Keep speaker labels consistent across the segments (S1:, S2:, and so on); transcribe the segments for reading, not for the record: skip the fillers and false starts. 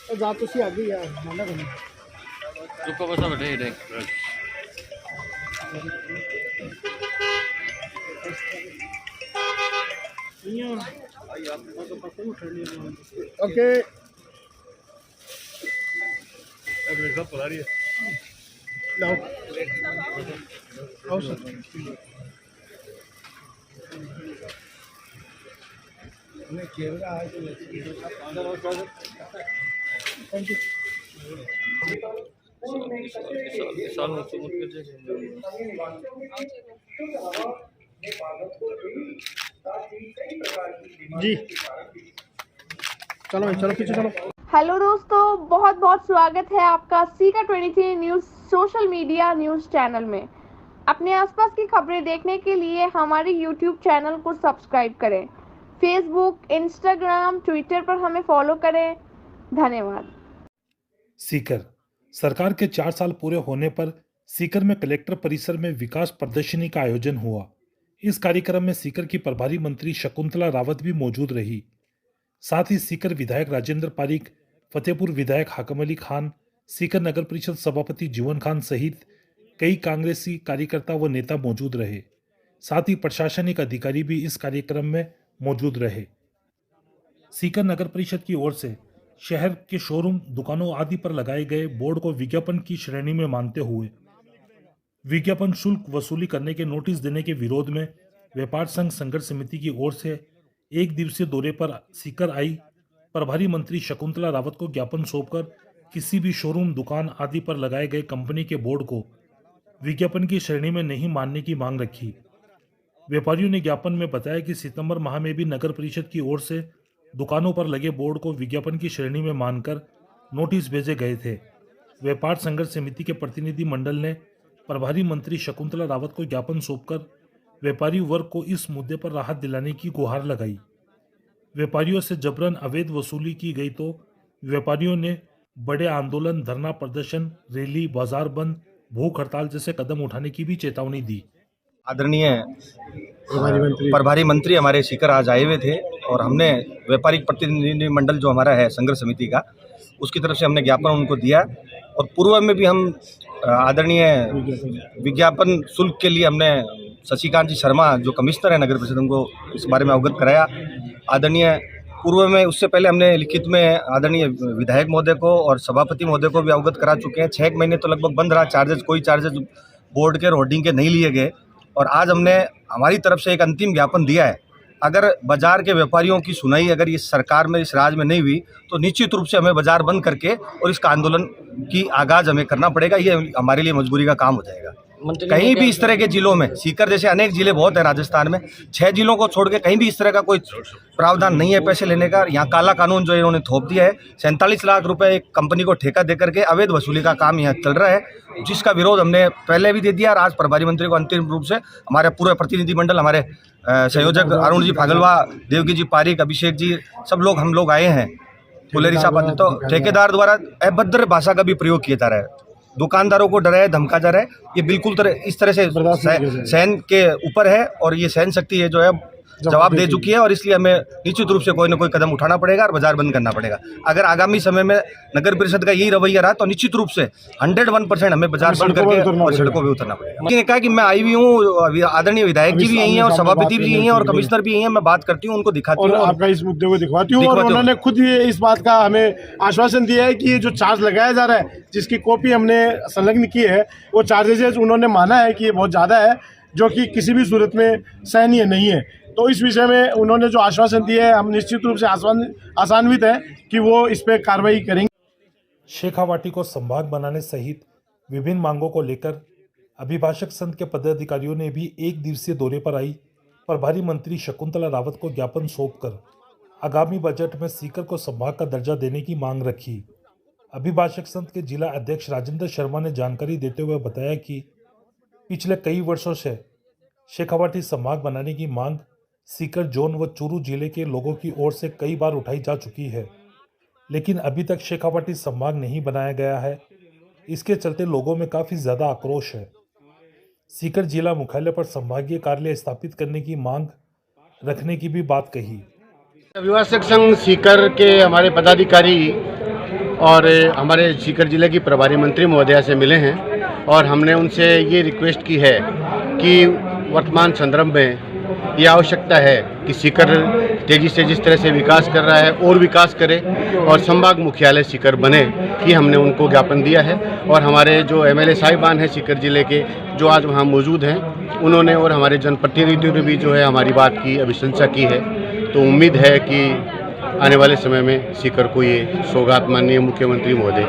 S1: जा तो सी आगे यार माना करना
S2: रुको बस बैठे इधर
S1: ओके लाओ आओ सर मैं कैमरा है तो थैंक यू जी चलो चलो पीछे चलो।
S3: हेलो दोस्तों, बहुत बहुत स्वागत है आपका caeca 23 news social media news channel में। अपने आसपास की खबरें देखने के लिए हमारे यूट्यूब चैनल को सब्सक्राइब करें। फेसबुक, इंस्टाग्राम, ट्विटर पर हमें फॉलो करें। धन्यवाद।
S4: सीकर सरकार के 4 साल पूरे होने पर सीकर में कलेक्टर परिसर में विकास प्रदर्शनी का आयोजन हुआ। इस कार्यक्रम में सीकर की प्रभारी मंत्री शकुंतला रावत भी मौजूद रही। साथ ही सीकर विधायक राजेंद्र पारीक, फतेहपुर विधायक हाकम अली खान, सीकर नगर परिषद सभापति जीवन खान सहित कई कांग्रेसी कार्यकर्ता व नेता मौजूद रहे। साथ ही प्रशासनिक अधिकारी भी इस कार्यक्रम में मौजूद रहे। सीकर नगर परिषद की ओर से शहर के शोरूम, दुकानों आदि पर लगाए गए बोर्ड को विज्ञापन की श्रेणी में मानते हुए विज्ञापन शुल्क वसूली करने के नोटिस देने के विरोध में व्यापार संघ संघर्ष समिति की ओर से एक दिवसीय दौरे पर सीकर आई प्रभारी मंत्री शकुंतला रावत को ज्ञापन सौंपकर किसी भी शोरूम, दुकान आदि पर लगाए गए कंपनी के बोर्ड को विज्ञापन की श्रेणी में नहीं मानने की मांग रखी। व्यापारियों ने ज्ञापन में बताया कि सितंबर माह में भी नगर परिषद की ओर से दुकानों पर लगे बोर्ड को विज्ञापन की श्रेणी में मानकर नोटिस भेजे गए थे। व्यापार संघर्ष समिति के प्रतिनिधि मंडल ने प्रभारी मंत्री शकुंतला रावत को ज्ञापन सौंपकर व्यापारी वर्ग को इस मुद्दे पर राहत दिलाने की गुहार लगाई। व्यापारियों से जबरन अवैध वसूली की गई तो व्यापारियों ने बड़े आंदोलन, धरना प्रदर्शन, रैली, बाजार बंद, भूख हड़ताल जैसे कदम उठाने की भी चेतावनी दी।
S5: आदरणीय प्रभारी मंत्री हमारे सीकर आज आए हुए थे और हमने व्यापारिक प्रतिनिधि मंडल जो हमारा है संघर्ष समिति का, उसकी तरफ से हमने ज्ञापन उनको दिया और पूर्व में भी हम आदरणीय विज्ञापन शुल्क के लिए हमने शशिकांत जी शर्मा जो कमिश्नर है नगर परिषद, उनको इस बारे में अवगत कराया। आदरणीय पूर्व में उससे पहले हमने लिखित में आदरणीय विधायक महोदय को और सभापति महोदय को भी अवगत करा चुके हैं। 6 महीने तो लगभग बंद रहा, कोई चार्जेज बोर्ड के होर्डिंग के नहीं लिए गए और आज हमने हमारी तरफ से एक अंतिम ज्ञापन दिया है। अगर बाजार के व्यापारियों की सुनाई अगर इस सरकार में, इस राज्य में नहीं हुई तो निश्चित रूप से हमें बाजार बंद करके और इसका आंदोलन की आगाज हमें करना पड़ेगा। ये हमारे लिए मजबूरी का काम हो जाएगा। कहीं भी इस तरह के जिलों में, सीकर जैसे अनेक जिले बहुत है राजस्थान में, 6 जिलों को छोड़ के कहीं भी इस तरह का कोई प्रावधान नहीं है पैसे लेने का। यहाँ काला कानून जो इन्होंने थोप दिया है, 47 लाख रुपए एक कंपनी को ठेका देकर के अवैध वसूली का काम यहाँ चल रहा है, जिसका विरोध हमने पहले भी दे दिया और आज प्रभारी मंत्री को अंतिम रूप से हमारे पूरे प्रतिनिधि मंडल, हमारे संयोजक अरुण जी फागलवा, देवगी जी पारिक, अभिषेक जी, सब लोग हम लोग आए हैं। फुलेरी साहब, तो ठेकेदार द्वारा अभद्र भाषा का भी प्रयोग किया जा रहा है, दुकानदारों को डराया धमका जा रहा है। ये बिल्कुल इस तरह से सहन के ऊपर है और ये सहन शक्ति है जो है जवाब दे चुकी है और इसलिए हमें निश्चित रूप से कोई ना कोई कदम उठाना पड़ेगा और बाजार बंद करना पड़ेगा। अगर आगामी समय में नगर परिषद का यही रवैया रहा तो निश्चित रूप से 101% हमें बाजार बंद करके और सड़कों पर उतरना पड़ेगा। लेकिन कहा कि मैं आई हुई हूँ, आदरणीय विधायक जी भी यही है और सभापति भी यही है और कमिश्नर भी यही है, मैं बात करती हूँ, उनको दिखाती हूँ,
S1: आपका इस मुद्दे को दिखवाती हूँ। और उन्होंने खुद ये इस बात का हमें आश्वासन दिया है कि ये जो चार्ज लगाया जा रहा है, जिसकी कॉपी हमने संलग्न की है, वो चार्जेज उन्होंने माना है कि ये बहुत ज़्यादा है, जो कि किसी भी सूरत में सहनीय नहीं है। तो इस विषय में उन्होंने जो आश्वासन दिया है, हम निश्चित रूप से आशान्वित हैं कि वो इस पर कार्रवाई करेंगे।
S4: शेखावाटी को संभाग बनाने सहित विभिन्न मांगों को लेकर अभिभाषक संघ के पदाधिकारियों ने भी एक दिवसीय दौरे पर आई प्रभारी मंत्री शकुंतला रावत को ज्ञापन सौंपकर आगामी बजट में सीकर को संभाग का दर्जा देने की मांग रखी। अभिभाषक संघ के जिला अध्यक्ष राजेंद्र शर्मा ने जानकारी देते हुए बताया कि पिछले कई वर्षों से शेखावाटी संभाग बनाने की मांग सीकर जोन व चूरू जिले के लोगों की ओर से कई बार उठाई जा चुकी है, लेकिन अभी तक शेखावाटी संभाग नहीं बनाया गया है। इसके चलते लोगों में काफ़ी ज़्यादा आक्रोश है। सीकर जिला मुख्यालय पर संभागीय कार्यालय स्थापित करने की मांग रखने की भी बात कही।
S6: अभिभाषक संघ सीकर के हमारे पदाधिकारी और हमारे सीकर जिले की प्रभारी मंत्री महोदया से मिले हैं और हमने उनसे ये रिक्वेस्ट की है कि वर्तमान संदर्भ में ये आवश्यकता है कि सीकर तेज़ी से जिस तरह से विकास कर रहा है और विकास करे और संभाग मुख्यालय सीकर बने, कि हमने उनको ज्ञापन दिया है। और हमारे जो एमएलए साहिबान हैं सीकर जिले के, जो आज वहाँ मौजूद हैं, उन्होंने और हमारे जनप्रतिनिधियों ने भी जो है हमारी बात की अभिशंसा की है। तो उम्मीद है कि आने वाले समय में सीकर को ये सौगात माननीय मुख्यमंत्री महोदय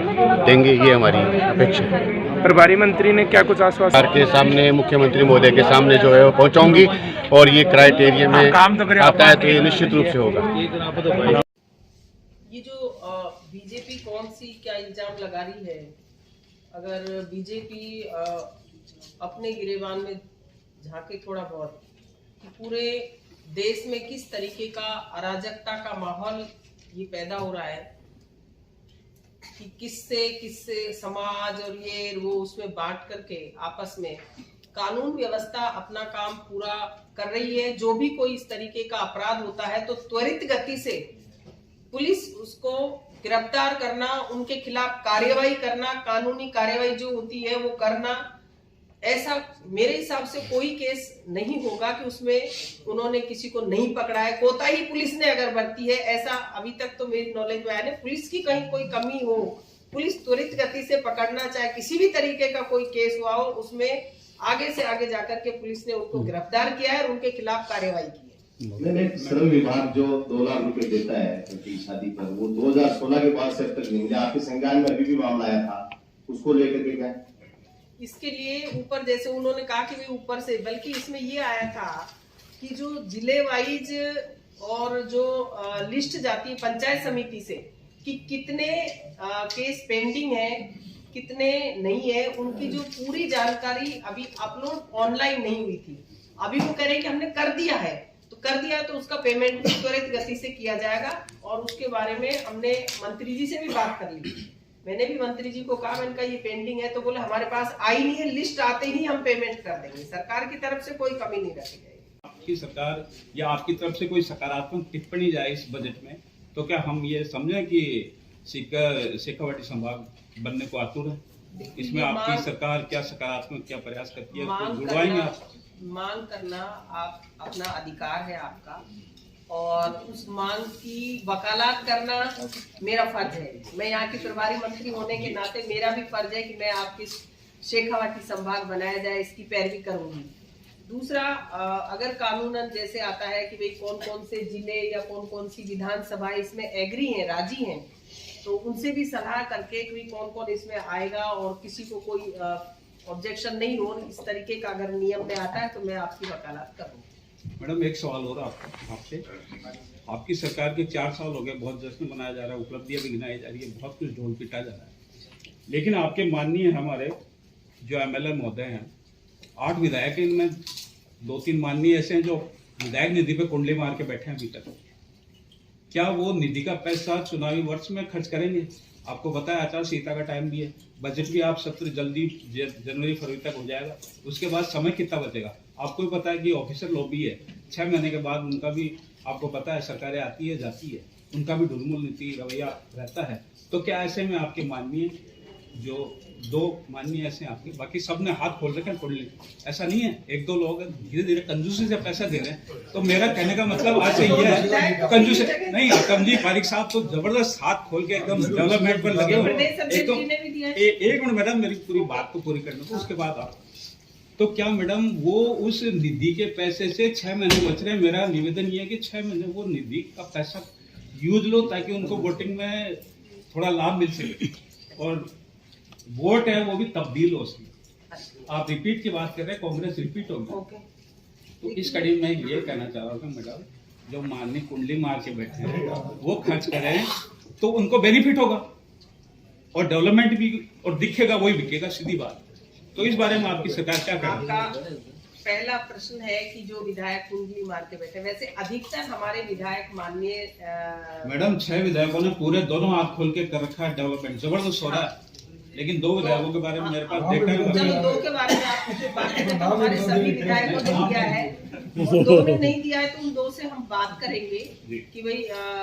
S6: देंगे, ये हमारी अपेक्षा है।
S7: प्रभारी मंत्री ने क्या कुछ आश्वासन
S6: सरकार के सामने, मुख्यमंत्री महोदय के सामने जो है वो पहुंचाऊंगी और ये क्राइटेरिया में आता है तो ये निश्चित रूप से होगा।
S8: ये जो बीजेपी कौन सी क्या इल्जाम लगा रही है, अगर बीजेपी अपने गिरेबान में झांके थोड़ा बहुत कि पूरे देश में किस तरीके का अराजकता का माहौल ये पैदा हो रहा है, कि किससे समाज और ये वो उसमें बांट करके आपस में कानून व्यवस्था अपना काम पूरा कर रही है। जो भी कोई इस तरीके का अपराध होता है तो त्वरित गति से पुलिस उसको गिरफ्तार करना, उनके खिलाफ कार्यवाही करना, कानूनी कार्यवाही जो होती है वो करना। ऐसा मेरे हिसाब से कोई केस नहीं होगा कि उसमें उन्होंने किसी को नहीं पकड़ा है। कोताही पुलिस ने अगर बरती है, ऐसा अभी तक तो मेरी नॉलेज में आया नहीं। पुलिस की कहीं कोई कमी हो, पुलिस त्वरित गति से पकड़ना, चाहे किसी भी तरीके का कोई केस हुआ हो, उसमें आगे से आगे जाकर के पुलिस ने उनको गिरफ्तार किया है और उनके खिलाफ कार्यवाही की है।
S9: मैंने श्रम विभाग जो 2 लाख रुपए देता है लड़की शादी पर, वो 2016 के बाद से अब तक नहीं मिला। आपके संज्ञान में अभी भी मामला आया था, उसको लेकर के क्या?
S8: इसके लिए ऊपर जैसे उन्होंने कहा कि वे ऊपर से, बल्कि इसमें ये आया था कि जो जिले वाइज और जो लिस्ट जाती है पंचायत समिति से कि कितने केस पेंडिंग है, कितने नहीं है, उनकी जो पूरी जानकारी अभी अपलोड ऑनलाइन नहीं हुई थी। अभी वो कह रहे हैं कि हमने कर दिया है, तो कर दिया तो उसका पेमेंट भी त्वरित गति से किया जाएगा। और उसके बारे में हमने मंत्री जी से भी बात कर ली। मैंने भी मंत्री जी को कहा, मैंने कहा ये पेंडिंग है, तो बोले हमारे पास आई नहीं है, लिस्ट आते ही हम पेमेंट कर देंगे। सरकार की तरफ से कोई कमी नहीं रखी जाएगी।
S10: आपकी सरकार या आपकी तरफ से कोई सकारात्मक टिप्पणी जाए इस बजट में, तो क्या हम ये समझें कि शेखावाटी संभाग बनने को आतुर है? इसमें आपकी सरकार क्या सकारात्मक क्या प्रयास करती है, जुड़वाएंगे आप?
S8: मांग करना आप अपना अधिकार है आपका, और उस मांग की वकालत करना मेरा फर्ज है। मैं यहाँ की प्रभारी मंत्री होने के नाते मेरा भी फर्ज है कि मैं आपकी शेखावाटी संभाग बनाया जाए, इसकी पैरवी करूंगी। दूसरा, अगर कानूनन जैसे आता है कि भाई कौन कौन से जिले या कौन कौन सी विधानसभा इसमें एग्री हैं, राजी हैं, तो उनसे भी सलाह करके कि कौन कौन इसमें आएगा और किसी को कोई ऑब्जेक्शन नहीं हो, इस तरीके का अगर नियम में आता है तो मैं आपकी वकालत करूँगी।
S10: मैडम एक सवाल हो रहा आपसे, आपकी सरकार के 4 साल हो गए, बहुत जश्न मनाया जा रहा है, उपलब्धियां भी गिनाई जा रही है, बहुत कुछ ढोल पिटा जा रहा है, लेकिन आपके माननीय हमारे जो एमएलए महोदय हैं, 8 विधायक, इनमें 2-3 माननीय ऐसे हैं जो विधायक निधि पे कुंडली मार के बैठे हैं अभी तक। क्या वो निधि का पैसा चुनावी वर्ष में खर्च करेंगे? आपको पता है आचार संहिता का टाइम भी है, बजट भी आप सत्र जल्दी जनवरी फरवरी तक हो जाएगा, उसके बाद समय कितना बचेगा? आपको भी पता है कि ऑफिसर लॉबी है, 6 महीने के बाद उनका भी आपको पता है, सरकारें आती है जाती है, उनका भी ढुलमुल नीति रवैया रहता है। तो क्या ऐसे में आपके माननीय जो 2 माननीय ऐसे आपके, बाकी सब ने हाथ खोल रखे हैं कुंडली, ऐसा नहीं है, 1-2 लोग धीरे धीरे कंजूसी से पैसा दे रहे हैं। तो मेरा कहने का मतलब आज से ये है, कंजूसी नहीं, आकम जी पारिक साहब तो जबरदस्त हाथ खोल के एकदम डेवलपमेंट पर लगे हुए। एक मिनट मैडम, मेरी पूरी बात को पूरी करने को, उसके बाद आप। तो क्या मैडम वो उस निधि के पैसे से 6 महीने बच रहे हैं? मेरा निवेदन ये है कि 6 महीने वो निधि का पैसा यूज लो ताकि उनको वोटिंग में थोड़ा लाभ मिल सके, और वोट है वो भी तब्दील हो सके। आप रिपीट की बात कर रहे हैं, कांग्रेस रिपीट होगी। तो इस कड़ी में ये कहना चाह रहा हूँ मैडम, जो माननीय कुंडली मार के बैठे हैं वो खर्च करें तो उनको बेनिफिट होगा, और डेवलपमेंट भी, और दिखेगा वही बिकेगा, सीधी बात। तो इस बारे में आपकी सरकार क्या करेगी?
S8: आपका पहला प्रश्न है कि जो विधायक कुंडली मार के बैठे, वैसे अधिकतर हमारे विधायक माननीय
S10: मैडम 6 विधायकों ने पूरे दोनों हाथ खोल के कर रखा है, डेवलपमेंट जबरदस्त हो रहा है, लेकिन 2 विधायकों के बारे में मेरे पास देखा है।
S8: चलो 2 के बारे में आप मुझे बात करें, तो हमारे सभी विधायकों ने किया है। उन दो ने नहीं दिया है तो उन दो से हम बात करेंगे कि भाई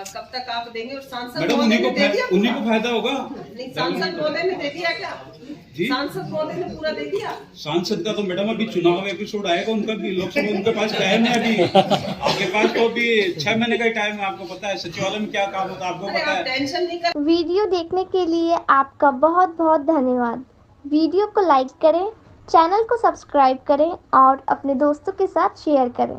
S8: कब तक आप देंगे। और सांसद
S10: मैडम
S8: महोदय ने दे दिया,
S10: उन्हीं को फायदा होगा।
S8: नहीं, सांसद महोदय ने दे दिया क्या?
S10: जी
S8: सांसद महोदय ने पूरा दे दिया।
S10: सांसद का तो मैडम अभी चुनाव एपिसोड आएगा उनका भी, लोकसभा उनके पास टाइम है अभी। आपके पास तो अभी 6 महीने का टाइम है, आपको पता है सचिवालय में क्या काम होता है आपको पता है।
S8: टेंशन नहीं कर।
S3: वीडियो देखने के लिए आपका बहुत बहुत धन्यवाद। वीडियो को लाइक करें, चैनल को सब्सक्राइब करें और अपने दोस्तों के साथ शेयर करें।